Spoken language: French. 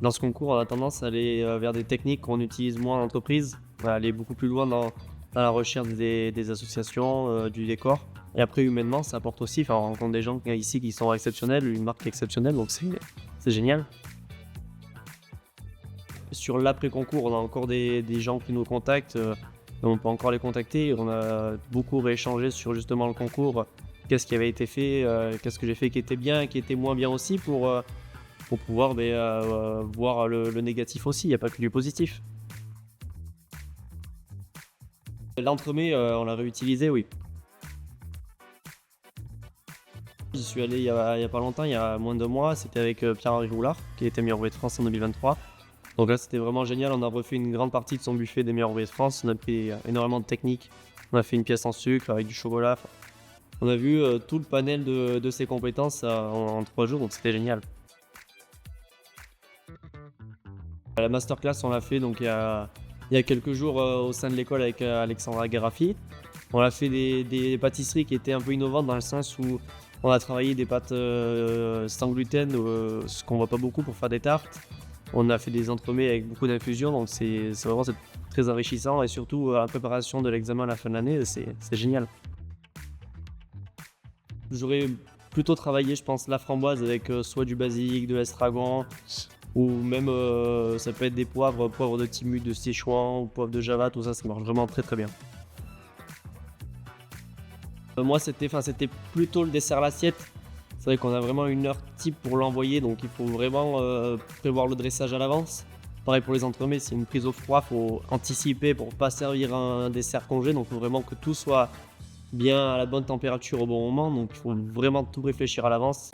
Dans ce concours, on a tendance à aller vers des techniques qu'on utilise moins en entreprise, à aller beaucoup plus loin dans la recherche des associations, du décor. Et après, humainement, ça apporte aussi, enfin, on rencontre des gens ici qui sont exceptionnels, une marque exceptionnelle, donc c'est génial. Sur l'après-concours, on a encore des gens qui nous contactent, on peut encore les contacter. On a beaucoup rééchangé sur justement le concours, qu'est-ce qui avait été fait, qu'est-ce que j'ai fait qui était bien, qui était moins bien aussi pour pouvoir voir le négatif aussi, il n'y a pas que du positif. L'entremets, on l'a réutilisé, oui. J'y suis allé il y a pas longtemps, il y a moins de 2 mois, c'était avec Pierre-Henri Roulard, qui était meilleur ouvrier de France en 2023. Donc là, c'était vraiment génial, on a refait une grande partie de son buffet des meilleurs ouvriers de France, on a pris énormément de techniques, on a fait une pièce en sucre avec du chocolat. On a vu tout le panel de ses compétences en 3 jours, donc c'était génial. La masterclass, on l'a fait donc il y a quelques jours au sein de l'école avec Alexandra Garafi. On a fait des pâtisseries qui étaient un peu innovantes dans le sens où on a travaillé des pâtes sans gluten, ce qu'on voit pas beaucoup pour faire des tartes. On a fait des entremets avec beaucoup d'infusions, donc c'est très enrichissant et surtout en préparation de l'examen à la fin de l'année, c'est génial. J'aurais plutôt travaillé, je pense, la framboise avec soit du basilic, de l'estragon, ou même ça peut être des poivres de Timu, de Sichuan ou poivre de Java, tout ça, ça marche vraiment très très bien. Moi, c'était plutôt le dessert à l'assiette. C'est vrai qu'on a vraiment une heure type pour l'envoyer, donc il faut vraiment prévoir le dressage à l'avance. Pareil pour les entremets, c'est une prise au froid, il faut anticiper pour ne pas servir un dessert congé, donc il faut vraiment que tout soit bien à la bonne température au bon moment, donc il faut vraiment tout réfléchir à l'avance.